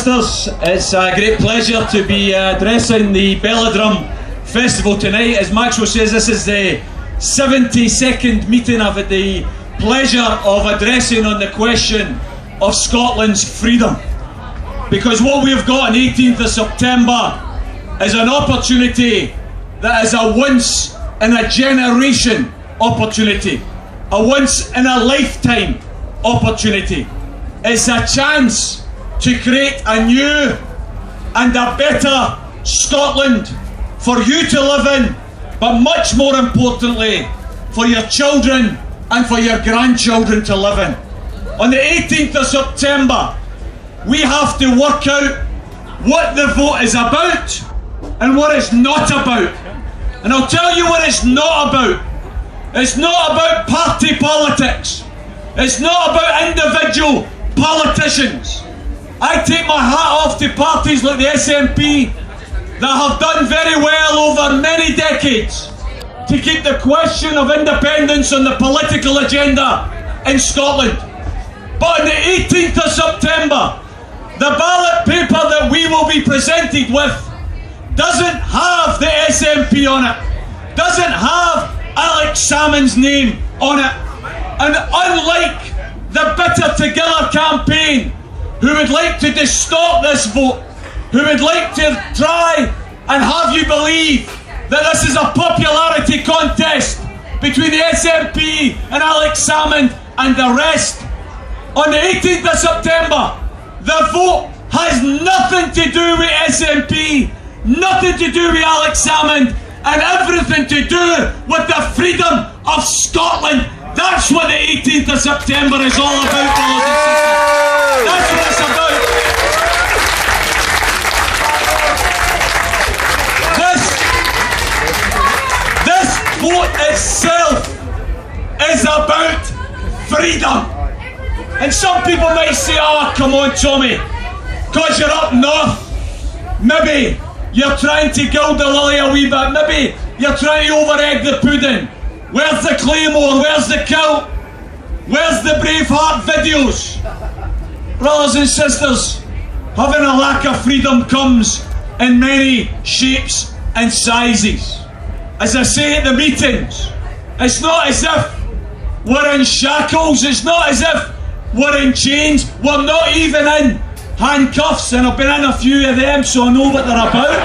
sisters, it's a great pleasure to be addressing the Belladrum Festival tonight. As Maxwell says, this is the 72nd meeting I've had the pleasure of addressing on the question of Scotland's freedom. Because what we've got on 18th of September is an opportunity that is a once in a generation opportunity, a once in a lifetime opportunity. It's a chance to create a new and a better Scotland for you to live in, but much more importantly, for your children and for your grandchildren to live in. On the 18th of September, we have to work out what the vote is about and what it's not about. And I'll tell you what it's not about. It's not about party politics. It's not about individual politicians. I take my hat off to parties like the SNP that have done very well over many decades to keep the question of independence on the political agenda in Scotland. But on the 18th of September, the ballot paper that we will be presented with doesn't have the SNP on it, doesn't have Alex Salmond's name on it. And unlike the Better Together campaign, who would like to distort this vote, who would like to try and have you believe that this is a popularity contest between the SNP and Alex Salmond and the rest, on the 18th of September, the vote has nothing to do with SNP, nothing to do with Alex Salmond, and everything to do with the freedom of Scotland. That's what the 18th of September is all about, brothers and sisters. That's what it's about. This vote itself is about freedom. And some people might say, oh, come on, Tommy, because you're up north, maybe you're trying to gild the lily a wee bit, maybe you're trying to over-egg the pudding. Where's the Claymore? Where's the kilt? Where's the Braveheart videos? Brothers and sisters, having a lack of freedom comes in many shapes and sizes. As I say at the meetings, it's not as if we're in shackles, it's not as if we're in chains, we're not even in handcuffs, and I've been in a few of them so I know what they're about.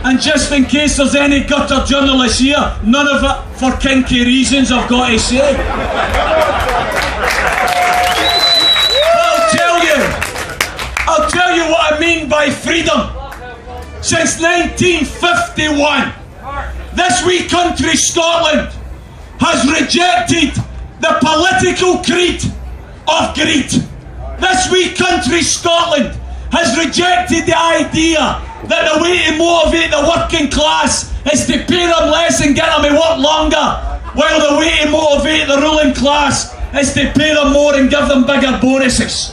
And just in case there's any gutter journalists here, none of it for kinky reasons, I've got to say. I'll tell you what I mean by freedom. Since 1951, this wee country, Scotland, has rejected the political creed of greed. This wee country, Scotland, has rejected the idea that the way to motivate the working class is to pay them less and get them to work longer, while the way to motivate the ruling class is to pay them more and give them bigger bonuses.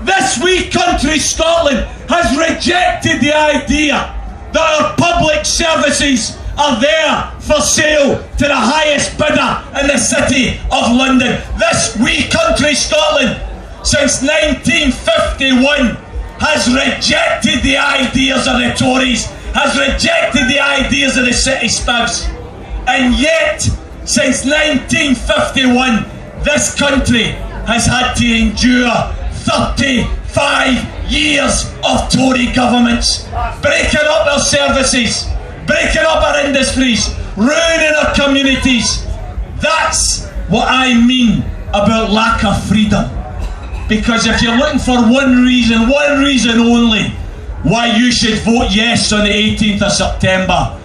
This wee country, Scotland, has rejected the idea that our public services are there for sale to the highest bidder in the city of London. This wee country, Scotland, since 1951, has rejected the ideas of the Tories, has rejected the ideas of the city spibs. And yet, since 1951, this country has had to endure 35 years of Tory governments, breaking up our services, breaking up our industries, ruining our communities. That's what I mean about lack of freedom. Because if you're looking for one reason only, why you should vote yes on the 18th of September,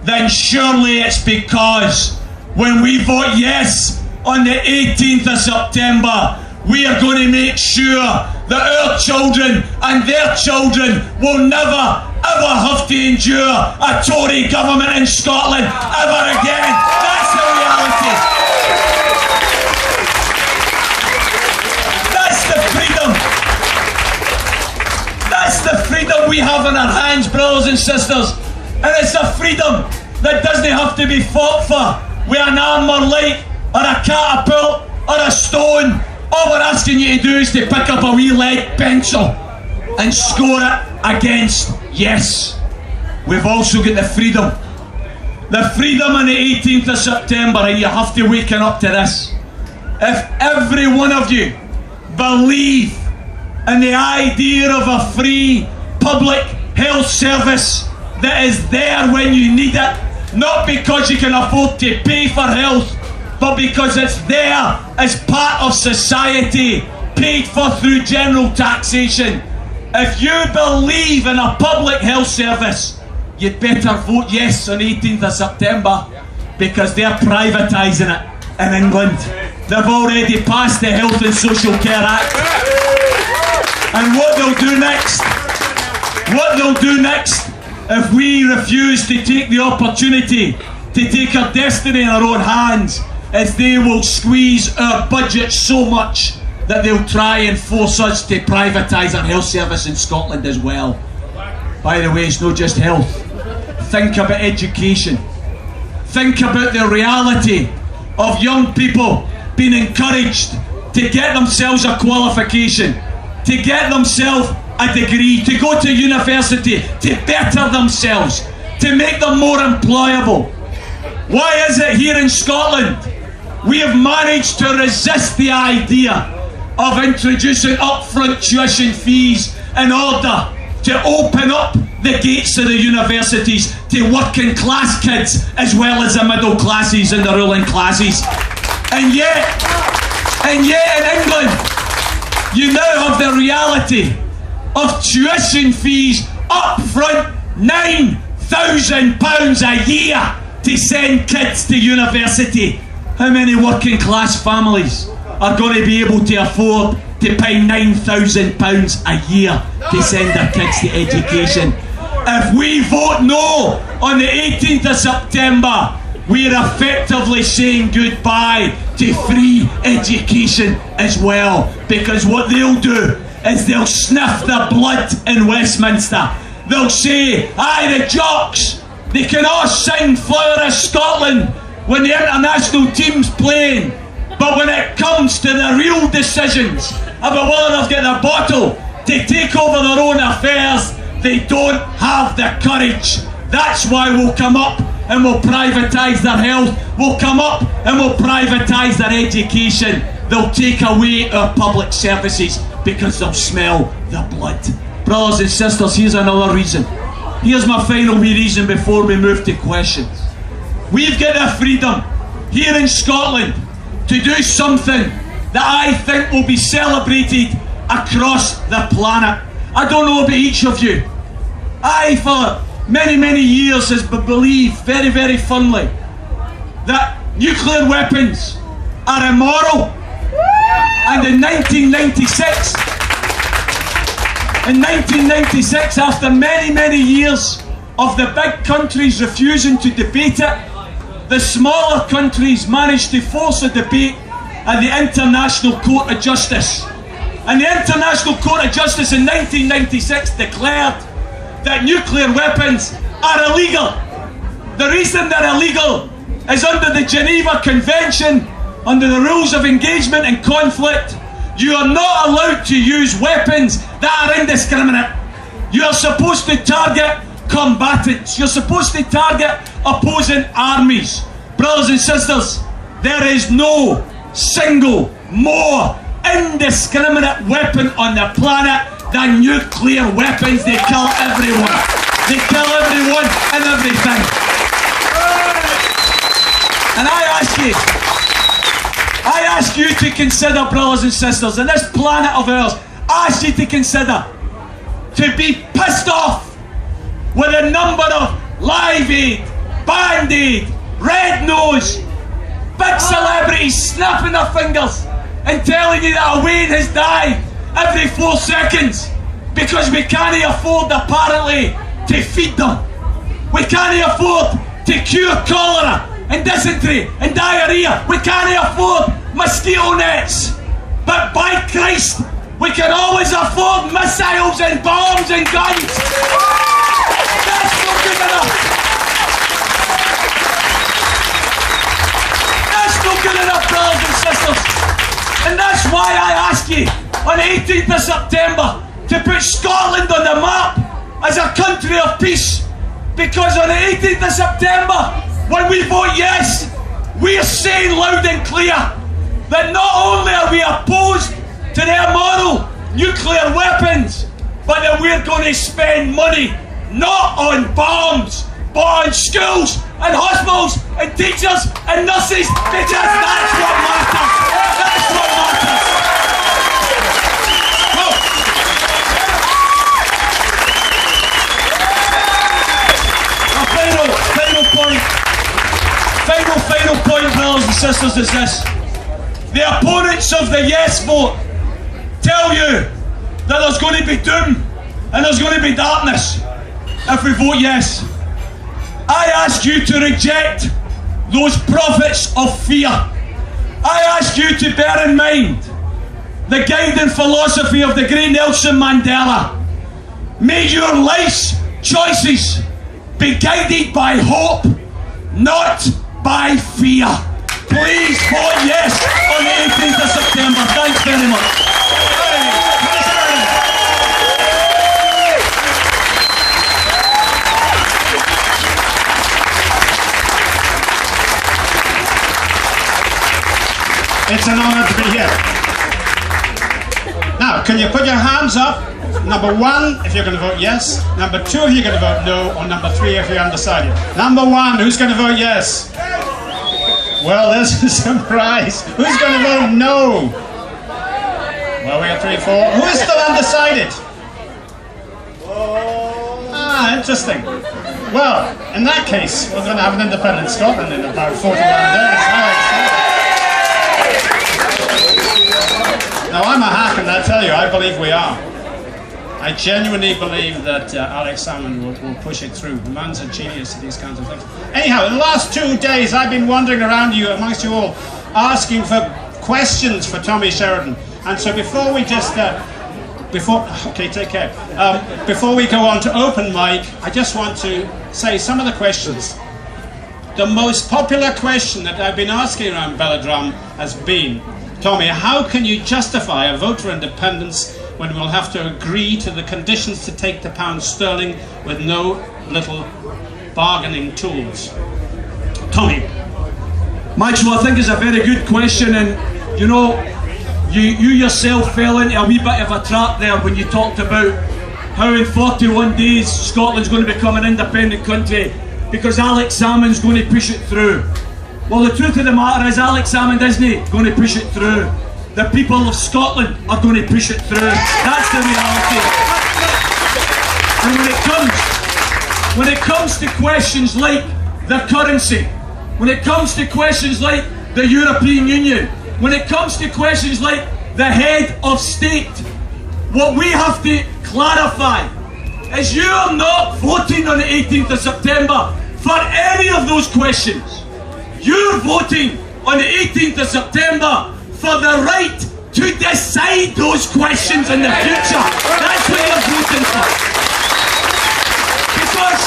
then surely it's because when we vote yes on the 18th of September, we are going to make sure that our children and their children will never ever have to endure a Tory government in Scotland ever again. That's the reality. That's the freedom we have in our hands, brothers and sisters. And it's a freedom that doesn't have to be fought for with an armour light or a catapult or a stone. All we're asking you to do is to pick up a wee lead pencil and score it against yes. We've also got the freedom. The freedom on the 18th of September, and you have to waken up to this. If every one of you believe in the idea of a free public health service that is there when you need it, not because you can afford to pay for health, but because it's there as part of society, paid for through general taxation. If you believe in a public health service, you'd better vote yes on the 18th of September, because they're privatising it in England. They've already passed the Health and Social Care Act. And what they'll do next, if we refuse to take the opportunity to take our destiny in our own hands, is they will squeeze our budget so much that they'll try and force us to privatise our health service in Scotland as well. By the way, it's not just health. Think about education. Think about the reality of young people being encouraged to get themselves a qualification, to get themselves a degree, to go to university, to better themselves, to make them more employable. Why is it here in Scotland we have managed to resist the idea of introducing upfront tuition fees in order to open up the gates of the universities to working class kids as well as the middle classes and the ruling classes? And yet in England, you now have the reality of tuition fees up front, £9,000 a year to send kids to university. How many working class families are going to be able to afford to pay £9,000 a year to send their kids to education? If we vote no on the 18th of September, we're effectively saying goodbye to free education as well, because what they'll do is they'll sniff the blood in Westminster. They'll say, aye, the jocks, they can all sing Flower of Scotland when the international team's playing, but when it comes to the real decisions about whether they've got the bottle to take over their own affairs, they don't have the courage. That's why we'll come up and we'll privatise their health. We'll come up and we'll privatise their education. They'll take away our public services because they'll smell the blood. Brothers and sisters, here's another reason. Here's my final wee reason before we move to questions. We've got the freedom here in Scotland to do something that I think will be celebrated across the planet. I don't know about each of you. I, for many years, has believed very, very firmly that nuclear weapons are immoral. And in 1996, after many years of the big countries refusing to debate it, the smaller countries managed to force a debate at the International Court of Justice. And the International Court of Justice in 1996 declared that nuclear weapons are illegal. The reason they're illegal is under the Geneva Convention, under the rules of engagement in conflict, you are not allowed to use weapons that are indiscriminate. You are supposed to target combatants. You're supposed to target opposing armies. Brothers and sisters, there is no single more indiscriminate weapon on the planet than nuclear weapons. They kill everyone. They kill everyone and everything. And I ask you to consider, brothers and sisters, in this planet of ours, I ask you to consider to be pissed off with a number of Live Aid, Band Aid, Red Nose, big celebrities snapping their fingers and telling you that a Wayne has died every 4 seconds because we can't afford, apparently, to feed them. We can't afford to cure cholera and dysentery and diarrhea. We can't afford mosquito nets. But by Christ, we can always afford missiles and bombs and guns. That's not good enough. That's not good enough, brothers and sisters. And that's why I ask you on the 18th of September to put Scotland on the map as a country of peace. Because on the 18th of September, when we vote yes, we're saying loud and clear that not only are we opposed to their immoral nuclear weapons, but that we're going to spend money not on bombs, but on schools and hospitals and teachers and nurses, because that's what matters. That's what matters. Final point, brothers and sisters, is this. The opponents of the yes vote tell you that there's going to be doom and there's going to be darkness if we vote yes. I ask you to reject those prophets of fear. I ask you to bear in mind the guiding philosophy of the great Nelson Mandela. May your life's choices be guided by hope, not by fear. Please vote yes on the 18th of September. Thanks very much. It's an honour to be here. Now, can you put your hands up? Number 1, if you're going to vote yes. Number 2, if you're going to vote no. Or number 3, if you're undecided. Number 1, who's going to vote yes? Well, there's a surprise. Who's going to vote no? Well, we got 3, 4. Who is still undecided? Ah, interesting. Well, in that case, we're going to have an independent Scotland in about 41 days. Now, I'm a hack, and I tell you, I believe we are. I genuinely believe that Alex Salmond will push it through. The man's a genius at these kinds of things. Anyhow, in the last 2 days, I've been wandering around you, amongst you all, asking for questions for Tommy Sheridan. And so before we just, okay, take care. Before we go on to open mic, I just want to say some of the questions. The most popular question that I've been asking around Belladrum has been, Tommy, how can you justify a vote for independence when we'll have to agree to the conditions to take the pound sterling with no little bargaining tools? Tommy. Maxwell, I think it's a very good question, and you know, you yourself fell into a wee bit of a trap there when you talked about how in 41 days Scotland's going to become an independent country because Alex Salmond's going to push it through. Well, the truth of the matter is Alex Salmond isn't going to push it through. The people of Scotland are going to push it through. That's the reality. And when it comes to questions like the currency, when it comes to questions like the European Union, when it comes to questions like the head of state, what we have to clarify is you are not voting on the 18th of September for any of those questions. You're voting on the 18th of September for the right to decide those questions in the future. That's what you're voting for. Because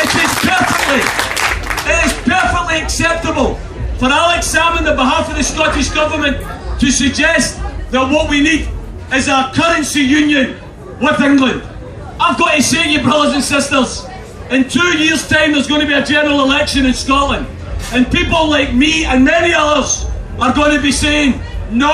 it is perfectly acceptable for Alex Salmond on behalf of the Scottish Government to suggest that what we need is a currency union with England. I've got to say to you, brothers and sisters, in 2 years' time there's going to be a general election in Scotland, and people like me and many others are going to be saying, no,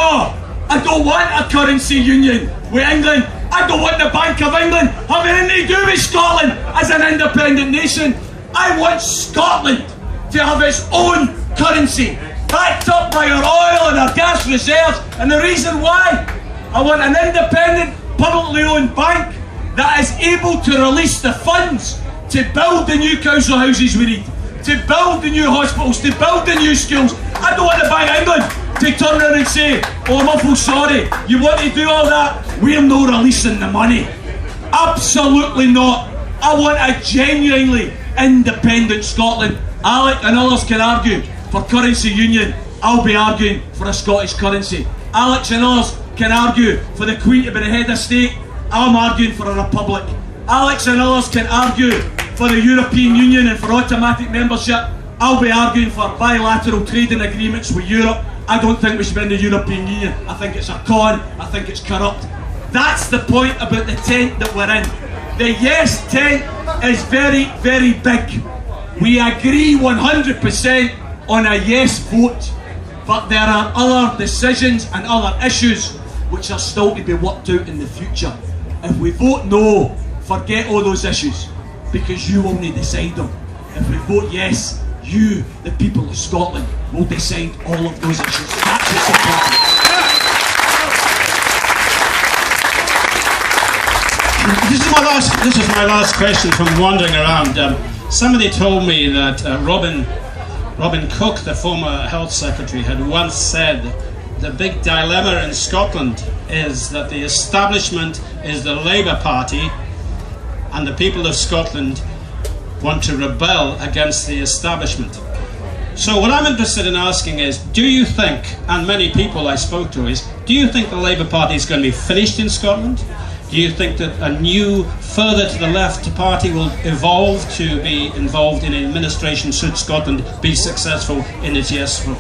I don't want a currency union with England. I don't want the Bank of England having anything to do with Scotland as an independent nation. I want Scotland to have its own currency, backed up by our oil and our gas reserves. And the reason why, I want an independent, publicly owned bank that is able to release the funds to build the new council houses we need, to build the new hospitals, to build the new schools. I don't want the Bank of England to turn around and say, oh, I'm awful sorry, you want to do all that? We're not releasing the money. Absolutely not. I want a genuinely independent Scotland. Alec and others can argue for currency union. I'll be arguing for a Scottish currency. Alex and others can argue for the Queen to be the head of state. I'm arguing for a republic. Alex and others can argue for the European Union and for automatic membership. I'll be arguing for bilateral trading agreements with Europe. I don't think we should be in the European Union. I think it's a con. I think it's corrupt. That's the point about the tent that we're in. The yes tent is very, very big. We agree 100% on a yes vote, but there are other decisions and other issues which are still to be worked out in the future. If we vote no, forget all those issues, because you will not decide them. If we vote yes, you, the people of Scotland, will decide all of those issues. That's what's important. This is my last question from wandering around. Somebody told me that Robin Cook, the former Health Secretary, had once said the big dilemma in Scotland is that the establishment is the Labour Party and the people of Scotland want to rebel against the establishment. So what I'm interested in asking is, do you think, and many people I spoke to is, do you think the Labour Party is going to be finished in Scotland? Do you think that a new, further to the left party will evolve to be involved in administration should Scotland be successful in its yes vote?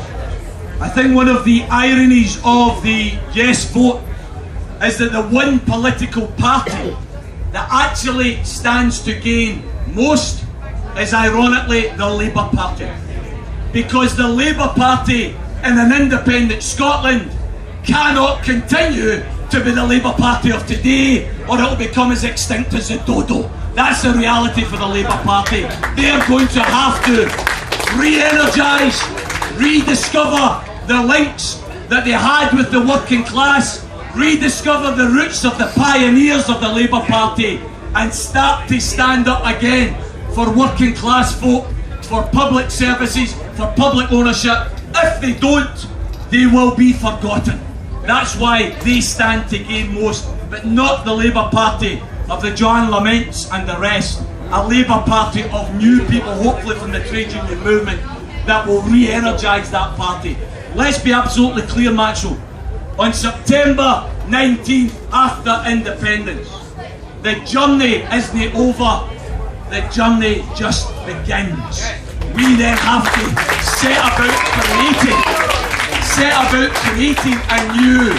I think one of the ironies of the yes vote is that the one political party that actually stands to gain most is ironically the Labour Party. Because the Labour Party in an independent Scotland cannot continue to be the Labour Party of today, or it will become as extinct as a dodo. That's the reality for the Labour Party. They are going to have to re-energise, rediscover the links that they had with the working class, rediscover the roots of the pioneers of the Labour Party, and start to stand up again for working class folk, for public services, for public ownership. If they don't, they will be forgotten. That's why they stand to gain most, but not the Labour Party of the John Laments and the rest. A Labour Party of new people, hopefully from the trade union movement, that will re-energise that party. Let's be absolutely clear, Maxwell. On September 19th, after independence, the journey isn't over, the journey just begins. We then have to set about creating a new,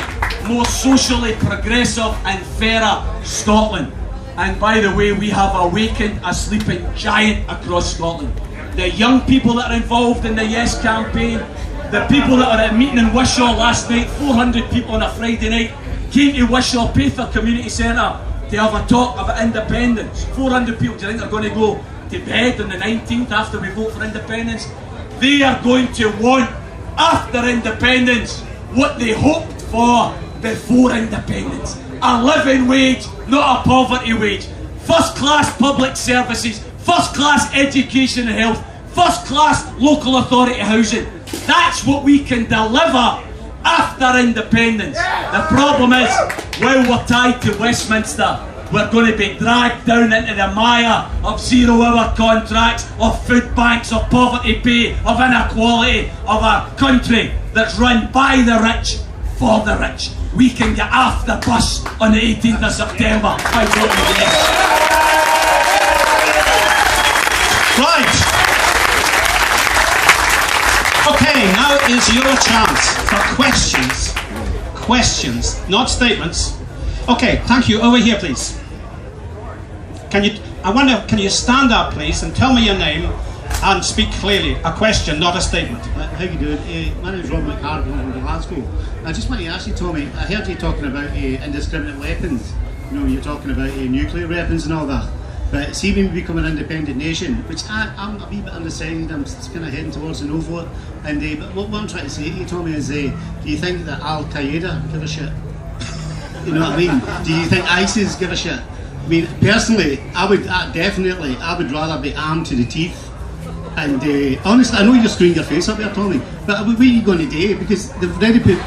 more socially progressive and fairer Scotland. And by the way, we have awakened a sleeping giant across Scotland. The young people that are involved in the Yes campaign, the people that are at a meeting in Wishaw last night, 400 people on a Friday night, came to Wishaw Pather Community Centre to have a talk about independence. 400 people, do you think they're going to go to bed on the 19th after we vote for independence? They are going to want, after independence, what they hoped for before independence. A living wage, not a poverty wage. First class public services, first class education and health, first class local authority housing. That's what we can deliver after independence. The problem is, while we're tied to Westminster, we're going to be dragged down into the mire of zero-hour contracts, of food banks, of poverty pay, of inequality, of a country that's run by the rich, for the rich. We can get off the bus on the 18th of September by voting yes. Right. Okay, now is your chance for questions. Questions, not statements. Okay, thank you. Over here, please. Can you stand up, please, and tell me your name and speak clearly. A question, not a statement. How you doing? My name is Rob McCarthy from Glasgow. I just want to ask you, Tommy, I heard you talking about indiscriminate weapons. You know, you're talking about nuclear weapons and all that. But see, when we become an independent nation, which I'm a wee bit undecided, I'm kind of heading towards the no vote. And but what I'm trying to say to you, Tommy, is do you think that Al Qaeda give a shit? You know what I mean? Do you think ISIS give a shit? I mean, personally, I would rather be armed to the teeth. And honestly, I know you're screwing your face up there, Tommy, but what are you going to do? Because they've already put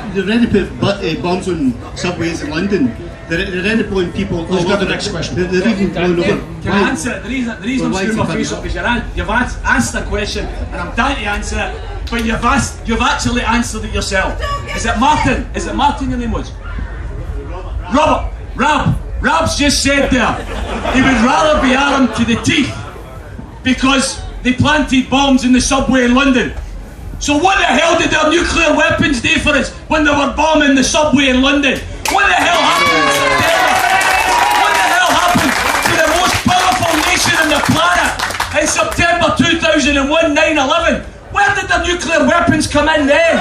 bombs on subways in London. They're already blowing people. Let's go to the next question. They're even blowing over. Can I answer it? The reason I'm screwing my face up is you've asked a question, and I'm dying to answer it, but you've actually answered it yourself. Is it Martin? Is it Martin your name was? Robert. Rob's just said there he would rather be armed to the teeth because they planted bombs in the subway in London. So what the hell did their nuclear weapons do for us when they were bombing the subway in London? What the hell happened in September? and won 9/11. Where did the nuclear weapons come in then?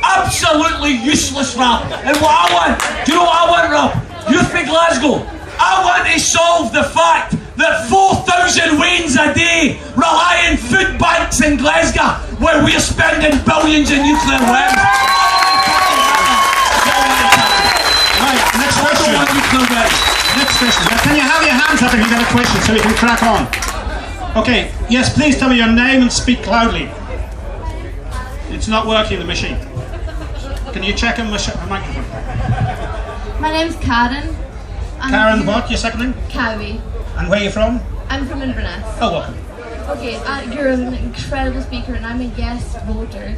Absolutely useless, Rob. And what I want, do you know what I want, Rob? Youth for Glasgow. I want to solve the fact that 4,000 wains a day rely on food banks in Glasgow where we're spending billions in nuclear weapons. Right, next question. Next question. Now, can you have your hands up if you've got a question so we can crack on? Okay, yes, please tell me your name and speak loudly. It's not working, the machine. Can you check a microphone? My name's Karen. Karen, what? Your second name? Cowie. And where are you from? I'm from Inverness. Oh, welcome. Okay, you're an incredible speaker and I'm a yes voter,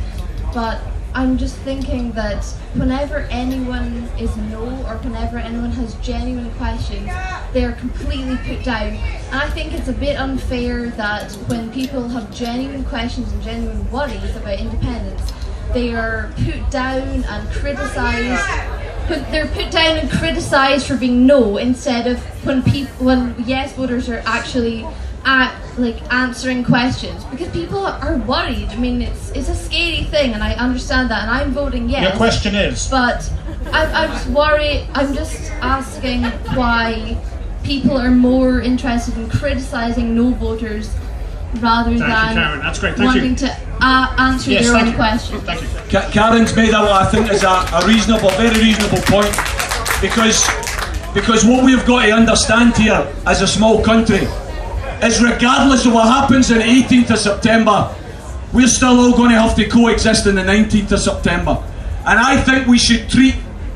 but I'm just thinking that whenever anyone is no or whenever anyone has genuine questions, they are completely put down. And I think it's a bit unfair that when people have genuine questions and genuine worries about independence, they are put down and criticised. They're put down and criticised for being no, instead of when yes voters are actually answering questions, because people are worried. I mean, it's a scary thing, and I understand that, and I'm voting yes. Your question is? But I'm just worried. I'm just asking why people are more interested in criticising no voters rather than Karen. That's great. Thank wanting to answer their own questions. Thank you. Karen's made what I think is a reasonable, very reasonable point, because what we've got to understand here as a small country is, regardless of what happens on the 18th of September, we're still all going to have to coexist on the 19th of September. And I think we should treat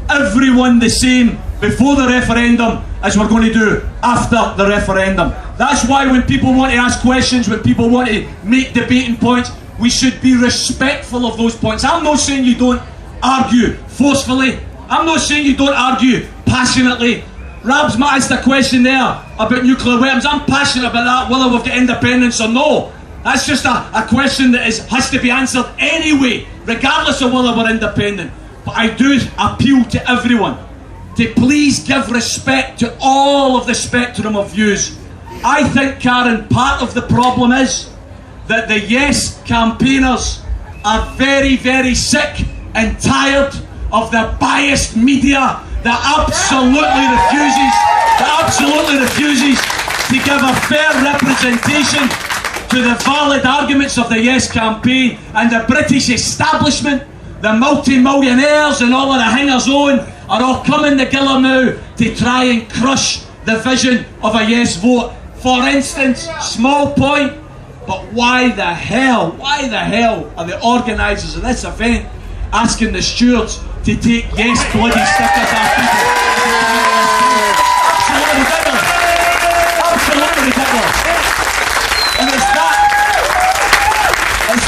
everyone the same before the referendum as we're going to do after the referendum. That's why when people want to ask questions, when people want to make debating points, we should be respectful of those points. I'm not saying you don't argue forcefully. I'm not saying you don't argue passionately. Rab's asked a question there about nuclear weapons. I'm passionate about that, whether we've got independence or no. That's just a question that has to be answered anyway, regardless of whether we're independent. But I do appeal to everyone to please give respect to all of the spectrum of views. I think, Karen, part of the problem is that the yes campaigners are very, very sick and tired of the biased media that absolutely refuses to give a fair representation to the valid arguments of the yes campaign. And the British establishment, the multi-millionaires and all of the hangers-on are all coming together now to try and crush the vision of a yes vote. For instance, small point, but why the hell are the organisers of this event asking the stewards to take yes bloody stickers off people? Absolutely ridiculous. And it's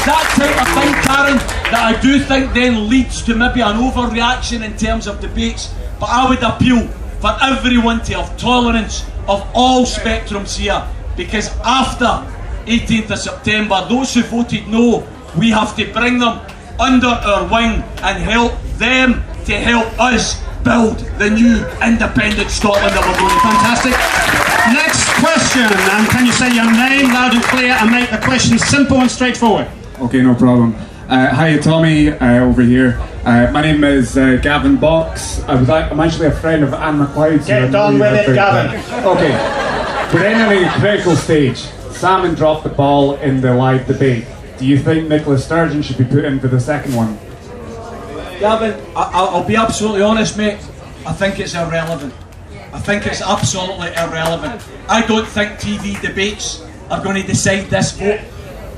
that type of thing, Karen, that I do think then leads to maybe an overreaction in terms of debates. But I would appeal for everyone to have tolerance of all spectrums here, because after 18th of September, those who voted no, we have to bring them under our wing and help them to help us build the new independent Scotland that we're going to. Fantastic. Next question, and can you say your name loud and clear and make the question simple and straightforward? Okay, no problem. Hi, Tommy, over here. My name is Gavin Box. I'm actually a friend of Anne McLeod's. Get on with it, Gavin. Okay, we're entering a critical stage. Salmon dropped the ball in the live debate. Do you think Nicola Sturgeon should be put in for the second one? Gavin, I'll be absolutely honest, mate. I think it's irrelevant. I think it's absolutely irrelevant. I don't think TV debates are going to decide this vote.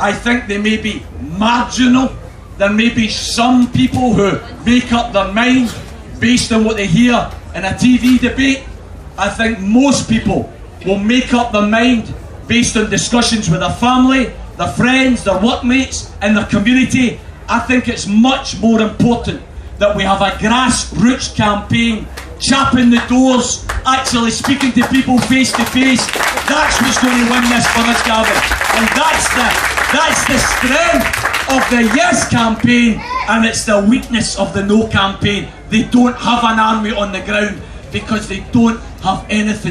I think they may be marginal. There may be some people who make up their mind based on what they hear in a TV debate. I think most people will make up their mind based on discussions with their family, their friends, their workmates, and their community. I think it's much more important that we have a grassroots campaign, chapping the doors, actually speaking to people face to face. That's what's going to win this for us, Gavin. And that's the strength of the yes campaign, and it's the weakness of the no campaign. They don't have an army on the ground because they don't have anything